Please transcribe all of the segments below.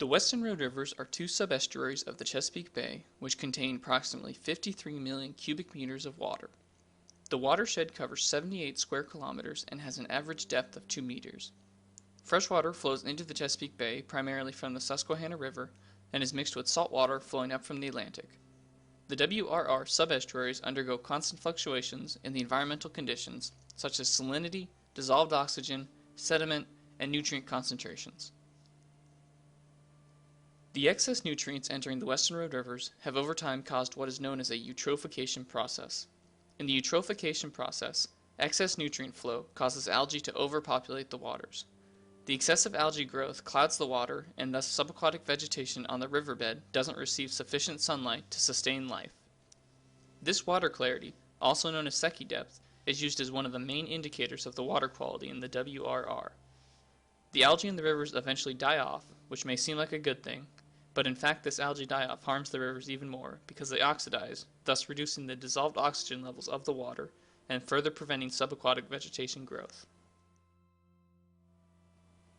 The Western Rhode rivers are two subestuaries of the Chesapeake Bay, which contain approximately 53 million cubic meters of water. The watershed covers 78 square kilometers and has an average depth of 2 meters. Freshwater flows into the Chesapeake Bay primarily from the Susquehanna River and is mixed with salt water flowing up from the Atlantic. The WRR subestuaries undergo constant fluctuations in the environmental conditions, such as salinity, dissolved oxygen, sediment, and nutrient concentrations. The excess nutrients entering the Western Rhode rivers have over time caused what is known as a eutrophication process. In the eutrophication process, excess nutrient flow causes algae to overpopulate the waters. The excessive algae growth clouds the water, and thus subaquatic vegetation on the riverbed doesn't receive sufficient sunlight to sustain life. This water clarity, also known as Secchi depth, is used as one of the main indicators of the water quality in the WRR. The algae in the rivers eventually die off, which may seem like a good thing, but in fact this algae die-off harms the rivers even more because they oxidize, thus reducing the dissolved oxygen levels of the water and further preventing subaquatic vegetation growth.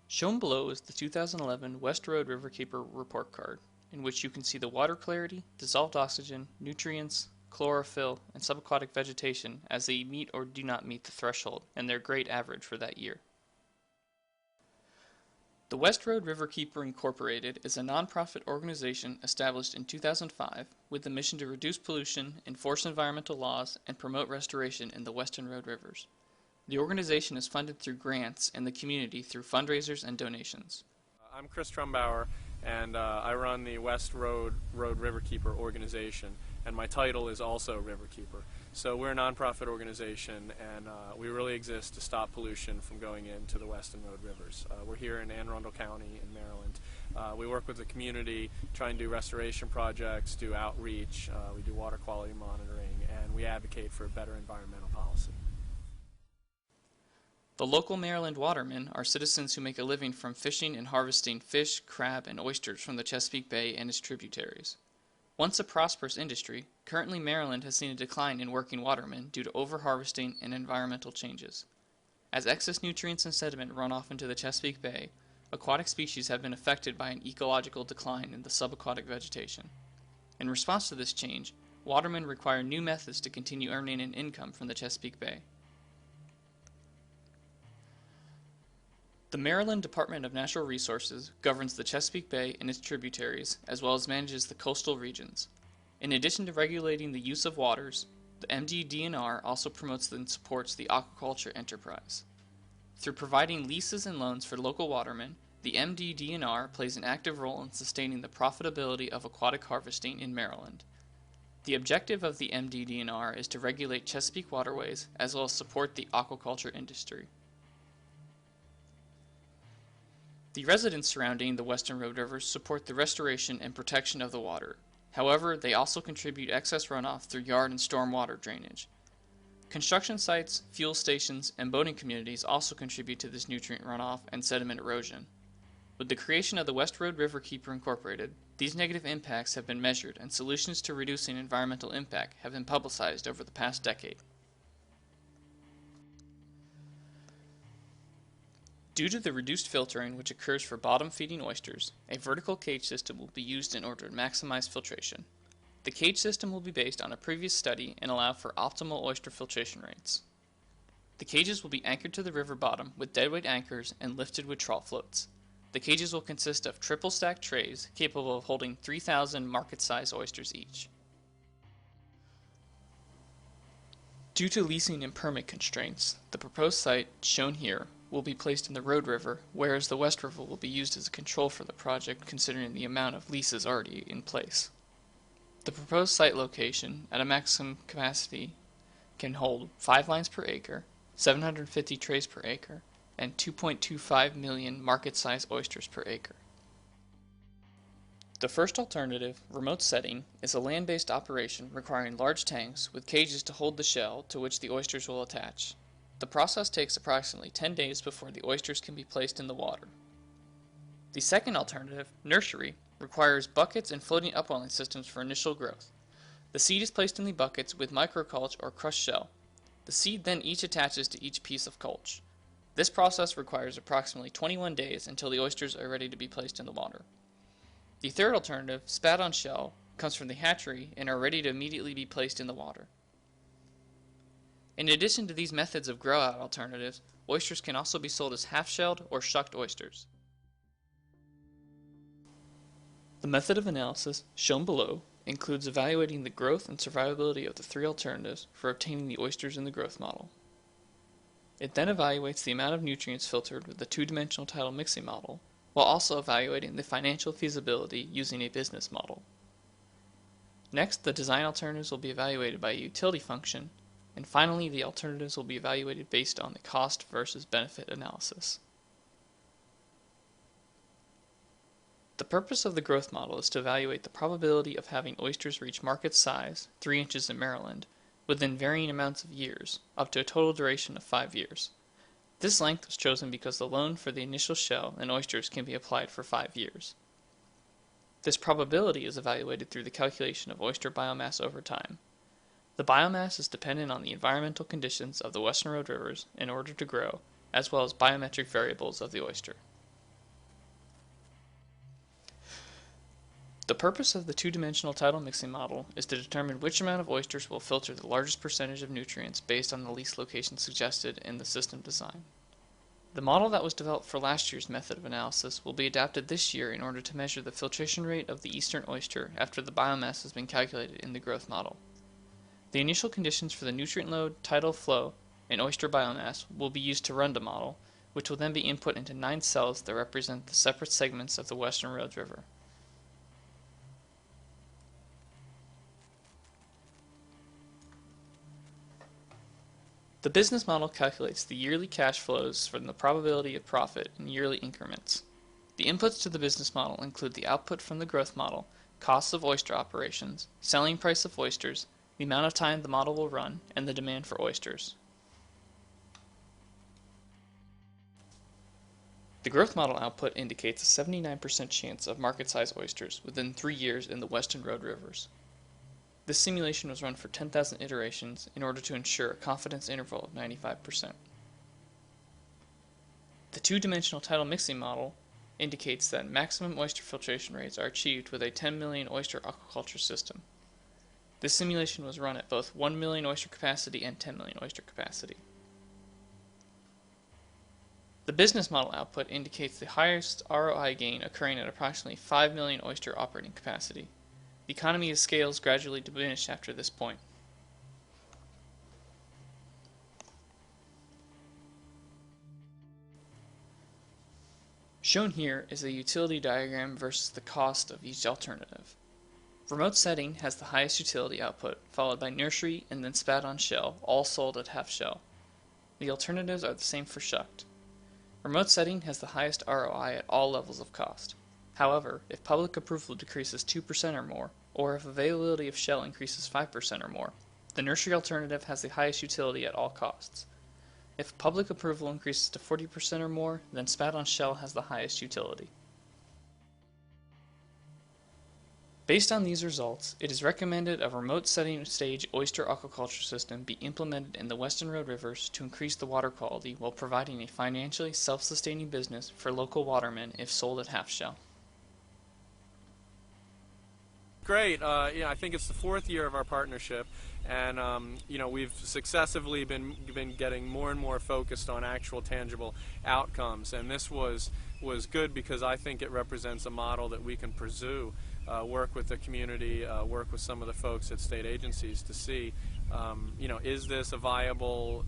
Shown below is the 2011 West Rhode Riverkeeper report card, in which you can see the water clarity, dissolved oxygen, nutrients, chlorophyll, and subaquatic vegetation as they meet or do not meet the threshold and their grade average for that year. The West Rhode Riverkeeper Incorporated is a nonprofit organization established in 2005 with the mission to reduce pollution, enforce environmental laws, and promote restoration in the Western Rhode rivers. The organization is funded through grants and the community through fundraisers and donations. I'm Chris Trumbauer, and I run the West Rhode Riverkeeper organization, and my title is also Riverkeeper. So we're a nonprofit organization, and we really exist to stop pollution from going into the Western Rhode rivers. We're here in Anne Arundel County in Maryland. We work with the community, try and do restoration projects, do outreach, we do water quality monitoring, and we advocate for better environmental policy. The local Maryland watermen are citizens who make a living from fishing and harvesting fish, crab, and oysters from the Chesapeake Bay and its tributaries. Once a prosperous industry, currently Maryland has seen a decline in working watermen due to overharvesting and environmental changes. As excess nutrients and sediment run off into the Chesapeake Bay, aquatic species have been affected by an ecological decline in the subaquatic vegetation. In response to this change, watermen require new methods to continue earning an income from the Chesapeake Bay. The Maryland Department of Natural Resources governs the Chesapeake Bay and its tributaries, as well as manages the coastal regions. In addition to regulating the use of waters, the MDDNR also promotes and supports the aquaculture enterprise. Through providing leases and loans for local watermen, the MDDNR plays an active role in sustaining the profitability of aquatic harvesting in Maryland. The objective of the MDDNR is to regulate Chesapeake waterways as well as support the aquaculture industry. The residents surrounding the Western Rhode rivers support the restoration and protection of the water. However, they also contribute excess runoff through yard and stormwater drainage. Construction sites, fuel stations, and boating communities also contribute to this nutrient runoff and sediment erosion. With the creation of the West Rhode Riverkeeper Incorporated, these negative impacts have been measured and solutions to reducing environmental impact have been publicized over the past decade. Due to the reduced filtering which occurs for bottom-feeding oysters, a vertical cage system will be used in order to maximize filtration. The cage system will be based on a previous study and allow for optimal oyster filtration rates. The cages will be anchored to the river bottom with deadweight anchors and lifted with trawl floats. The cages will consist of triple-stacked trays capable of holding 3,000 market-size oysters each. Due to leasing and permit constraints, the proposed site, shown here, will be placed in the Rhode River, whereas the West River will be used as a control for the project considering the amount of leases already in place. The proposed site location, at a maximum capacity, can hold 5 lines per acre, 750 trays per acre, and 2.25 million market-size oysters per acre. The first alternative, remote setting, is a land-based operation requiring large tanks with cages to hold the shell to which the oysters will attach. The process takes approximately 10 days before the oysters can be placed in the water. The second alternative, nursery, requires buckets and floating upwelling systems for initial growth. The seed is placed in the buckets with microculch or crushed shell. The seed then each attaches to each piece of culch. This process requires approximately 21 days until the oysters are ready to be placed in the water. The third alternative, spat on shell, comes from the hatchery and are ready to immediately be placed in the water. In addition to these methods of grow-out alternatives, oysters can also be sold as half-shelled or shucked oysters. The method of analysis, shown below, includes evaluating the growth and survivability of the three alternatives for obtaining the oysters in the growth model. It then evaluates the amount of nutrients filtered with the two-dimensional tidal mixing model, while also evaluating the financial feasibility using a business model. Next, the design alternatives will be evaluated by a utility function, and finally the alternatives will be evaluated based on the cost versus benefit analysis. The purpose of the growth model is to evaluate the probability of having oysters reach market size, 3 inches in Maryland, within varying amounts of years, up to a total duration of 5 years. This length was chosen because the loan for the initial shell and oysters can be applied for 5 years. This probability is evaluated through the calculation of oyster biomass over time. The biomass is dependent on the environmental conditions of the Western Rhode rivers in order to grow, as well as biometric variables of the oyster. The purpose of the two-dimensional tidal mixing model is to determine which amount of oysters will filter the largest percentage of nutrients based on the least location suggested in the system design. The model that was developed for last year's method of analysis will be adapted this year in order to measure the filtration rate of the eastern oyster after the biomass has been calculated in the growth model. The initial conditions for the nutrient load, tidal flow, and oyster biomass will be used to run the model, which will then be input into 9 cells that represent the separate segments of the Western Rhode River. The business model calculates the yearly cash flows from the probability of profit in yearly increments. The inputs to the business model include the output from the growth model, costs of oyster operations, selling price of oysters, the amount of time the model will run, and the demand for oysters. The growth model output indicates a 79% chance of market-size oysters within 3 years in the Western Rhode rivers. This simulation was run for 10,000 iterations in order to ensure a confidence interval of 95%. The two-dimensional tidal mixing model indicates that maximum oyster filtration rates are achieved with a 10 million oyster aquaculture system. This simulation was run at both 1 million oyster capacity and 10 million oyster capacity. The business model output indicates the highest ROI gain occurring at approximately 5 million oyster operating capacity. The economy of scale is gradually diminished after this point. Shown here is a utility diagram versus the cost of each alternative. Remote setting has the highest utility output, followed by nursery and then spat on shell, all sold at half shell. The alternatives are the same for shucked. Remote setting has the highest ROI at all levels of cost. However, if public approval decreases 2% or more, or if availability of shell increases 5% or more, the nursery alternative has the highest utility at all costs. If public approval increases to 40% or more, then spat on shell has the highest utility. Based on these results, it is recommended a remote setting stage oyster aquaculture system be implemented in the Western Rhode rivers to increase the water quality while providing a financially self-sustaining business for local watermen if sold at half shell. Great. I think it's the 4th year of our partnership, and we've successively been getting more and more focused on actual tangible outcomes. And this was good because I think it represents a model that we can pursue. Work with the community, work with some of the folks at state agencies to see, is this a viable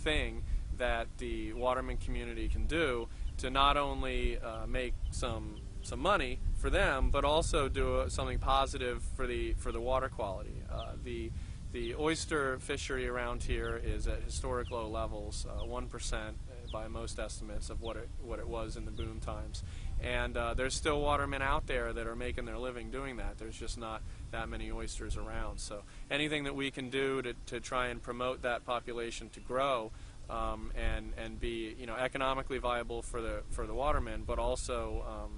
thing that the waterman community can do to not only make some money for them, but also do something positive for the water quality. The oyster fishery around here is at historic low levels, 1% by most estimates of what it was in the boom times. And there's still watermen out there that are making their living doing that. There's just not that many oysters around. So anything that we can do to try and promote that population to grow and be economically viable for the watermen, but also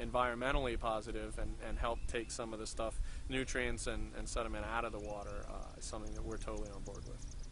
environmentally positive and help take some of the nutrients and sediment out of the water is something that we're totally on board with.